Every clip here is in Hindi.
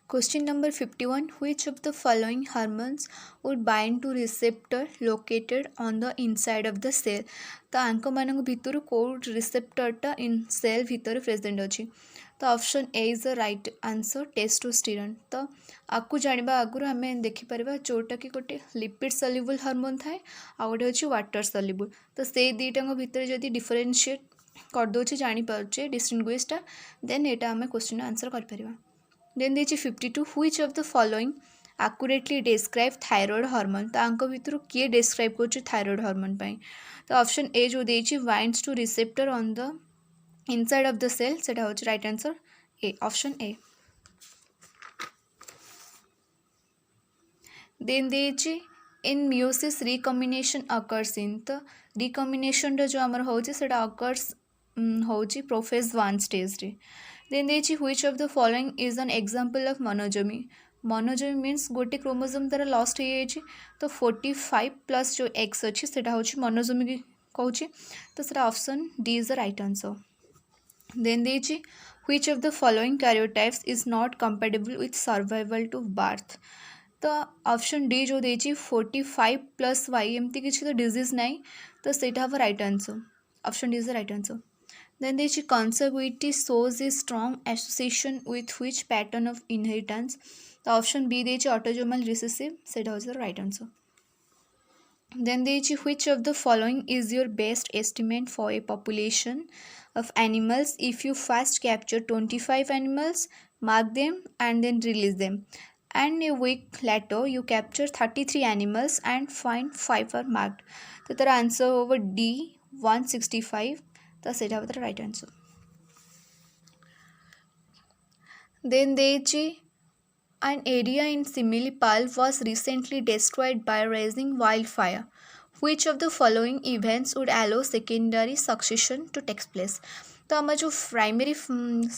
Question number 51. Which of the following hormones would bind to receptor located on the inside of the cell? तो आंक मान भितर कौ रिसेप्टरटा इन सेल भितर प्रेजेंट अच्छी तो option A is the right answer testosterone. तो आपको जाना आगुरी आम देखिपर जोटा कि गोटे लिपिड सल्युबल हार्मोन थाए आ गोटे अच्छी वाटर सल्युबल तो से दुईटा भितर जब डिफरेन्शिएट करदे जानीपे डिस्टिंग्विशटा देन यहाँ आम क्वेश्चन आंसर कर। Then there is 52. Which of the following accurately describe thyroid hormone? तो आंक भितर किए describe कर thyroid hormone पाई तो ऑप्शन ए जो देछि binds to receptor on the inside of the cell सेटा होछि right answer A option A. Then देछि in meiosis recombination occurs in तो recombination जो आमर होछि सेटा occurs होछि prophase 1 stage रे। Then देछि which of the following is an example of monosomy? monosomy means गोटे क्रोमोसोम तार लॉस्ट हो जाइए तो 45 प्लस जो एक्स अच्छी सेटा होछि monosomy की कहूँ तो सेटा option D is the right answer. Then देछि which of the following karyotypes is not compatible with survival to birth? तो ऑप्शन डी जो देछि 45 प्लस वाई एमती किसी तो डिजीज नहीं तो सेटा हम right answer option D is the right answer. Then the consanguinity shows a strong association with which pattern of inheritance? The option B is autosomal recessive. That was the right answer. Then which of the following is your best estimate for a population of animals if you first capture 25 animals, mark them and then release them, and a week later you capture 33 animals and find 5 are marked? So the answer over D 165. तो सेटा होता राइट आंसर। देन देछि an area in Similipal was recently destroyed by rising wildfire. Which of the following events would allow secondary succession to take place? तो आम जो प्राइमरी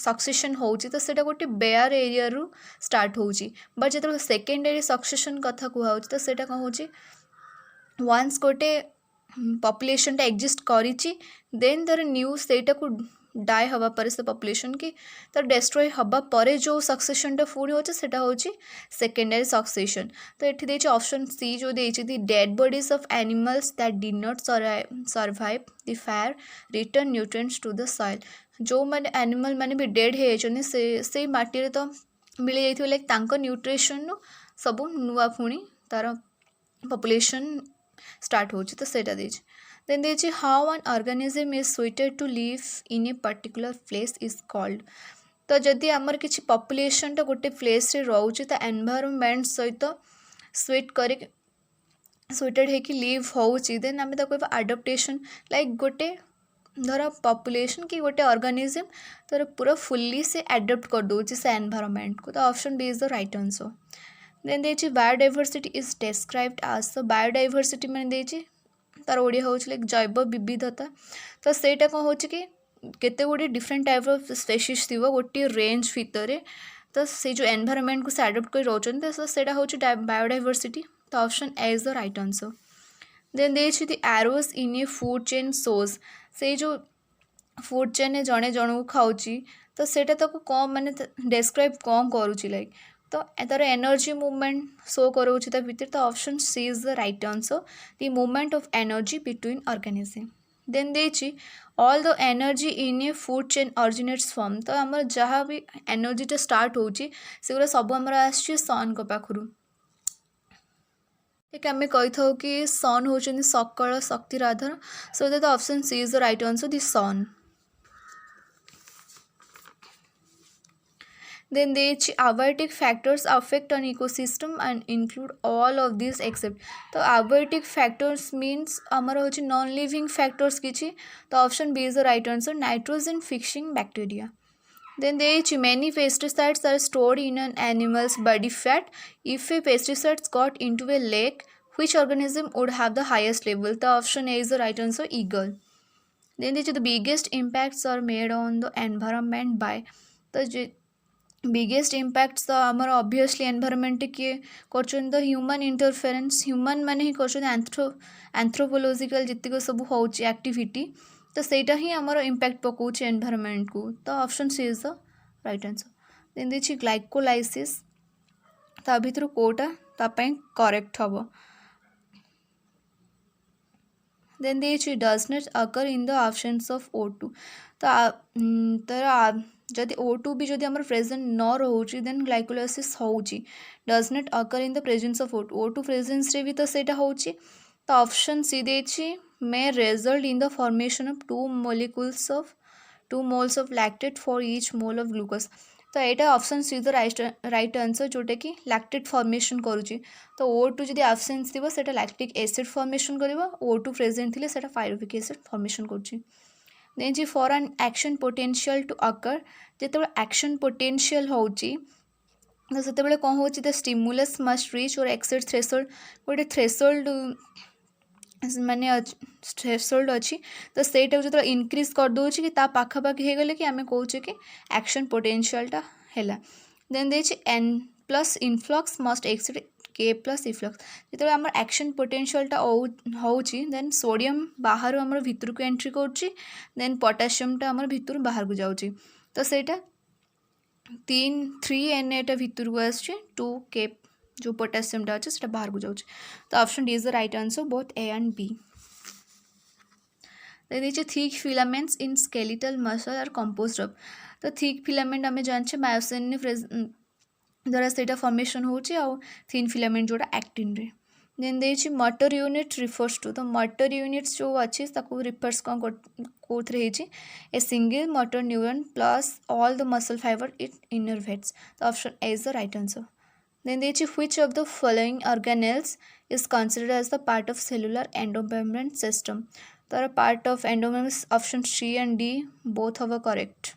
सक्सेशन होची तो सेटा गोटे बेयर एरिया रु स्टार्ट होची बट जो सेकेंडरी सक्सेशन कथा कहूँ तो सेटा कौन होची वन्स गोटे पॉपुलेशन एक्जिस्ट करिछि देन तार न्यू सेटा को डाई हवा पर से पॉपुलेशन की तो डेस्ट्रॉय हवा पर जो सक्सेशन फुणी होचे सेटा होची सेकेंडरी सक्सेशन। तो एठी देछि ऑप्शन सी जो देछि the dead bodies of animals that did not survive the fire return nutrients to the soil. जो माने एनिमल माने भी डेड हे जने से माटी रे तो मिल जाइथियो लाइक तांको न्यूट्रिशन नु सब नुवा फुणी तार पॉपुलेशन स्टार्ट होची तो सेटा देछि। देन देछि how an organism is suited to live in a particular place is called. तो जदि आमर किछि पॉपुलेशन तो गोटे प्लेस रे रहउची तो एनवायरनमेंट सहित स्वीट करी सुइटेड है कि लिव होउची देन आमे ताको अडॉप्टेशन लाइक गोटे धर पॉपुलेशन कि गोटे ऑर्गेनिज्म तर पूरा फुल्ली से एडप्ट कर दोची से एनवायरनमेंट को तो option B is the right answer. Then देछि बायोडाइवर्सिटी इज डिस्क्राइब्ड एज तो बायोडाइवर्सिटी माने देछि तार ओडिया होछि लाइक जैव विविधता तो सेटा कौन होछि कि केते गुडी डिफरेंट टाइप ऑफ स्पेसीज थिबो गोटे रेंज भितर तो से जो एनवायरनमेंट को से एडप्ट कर रोचन तो सेटा होछि बायोडाइवर्सिटी तो option A is the right answer. Then देछि the arrows in a food chain shows से जो फूड चेन जड़े जन को खाऊची तो सेटा ताको कौन माने डिस्क्राइब कौन करूची लाइक तो तार एनर्जी मूवमेंट शो करोछि ता भितर तो option C is the right answer the movement of energy between organism. Then देछि all the energy in a food chain originates from तो आमर जहाँ भी एनर्जीटा स्टार्ट होछि सेगुरा सब आमर आछि सन को पाखरु एक आम कही था कि सन होचंदी सकल शक्तिर आधार so that option C is the right answer the sun. Then the abiotic factors affect an ecosystem and include all of these except तो abiotic factors means हमारा होची non living factors किछि तो option B is the right answer nitrogen fixing bacteria। Then the many pesticides are stored in an animal's body fat. If a pesticide got into a lake, which organism would have the highest level? The option A is the right answer eagle। Then the biggest impacts are made on the environment by the biggest impacts तो आमर ऑब्वियसली एनवायरनमेंट किए कर ह्यूमन इंटरफेरेंस ह्यूमन माने ही कर एंथ्रोपोलॉजिकल जितक सब होची एक्टिविटी तो सेटा ही आमर इम्पैक्ट पकाउछ एनवायरनमेंट को तो option C is the right answer. Then देछि ग्लाइकोलाइसिस ता भितर कोटा तापाई करेक्ट हम देन देछि does not occur in the absence of O2 तो तर जदि O2 भी जदि हमर प्रेजेंट न रोची देन ग्लाइकोलाइसिस होची does not occur in the presence of O2 presence रे भी तो सेटा होची तो ऑप्शन सी देछि may result in the formation of 2 moles of lactate for each mole of glucose तो यहाँ option see the right answer जोटा कि लैक्टेट फॉर्मेशन करुच्ची तो O2 जदि एब्सेंस थी सेटा लैक्टिक एसिड फॉर्मेशन कर O2 प्रेजेंट थी सेटा पायरुविक एसिड फॉर्मेशन करुच्ची देन जी for an action potential to occur जिते एक्शन पोटेंशियल होची तो से कौन हो the stimulus must reach or exceed threshold गोटे थ्रेशोल्ड माने थ्रेशोल्ड अच्छी तो सेटा जो इनक्रीज कर दूची कि पाखापाखि हो गले कि आम कौचे कि एक्शन पोटेंशियलटा है then the N plus influx must exceed K plus efflux जो आम एक्शन पोटेंशियलटा होची देन सोडियम बाहर आम भितर को एंट्री करुच्ची देन पोटासियमटा आम भितर बाहर को जाऊँगी तो सेटा 3Na भितर को आस 2K जो पोटासियमटा अच्छे से बाहर को जाऊँच तो option D is the right answer both A and B देखिए thick filaments in skeletal muscle are composed of तो थिक फिलामेंट आम जाने मायोसिन द्वारा से फॉर्मेशन होची आउ थिन फिलामेंट जोड़ा एक्टिन रे देन देखिए मोटर यूनिट रिफर्स टू तो मोटर यूनिट्स जो अच्छी रिफर्स कौन कौन a single motor neuron plus all the muscle fiber it innervates तो option A is the right answer then they choose which of the following organelles is considered as the part of cellular endomembrane system. So part of endomembrane option C and D both are correct.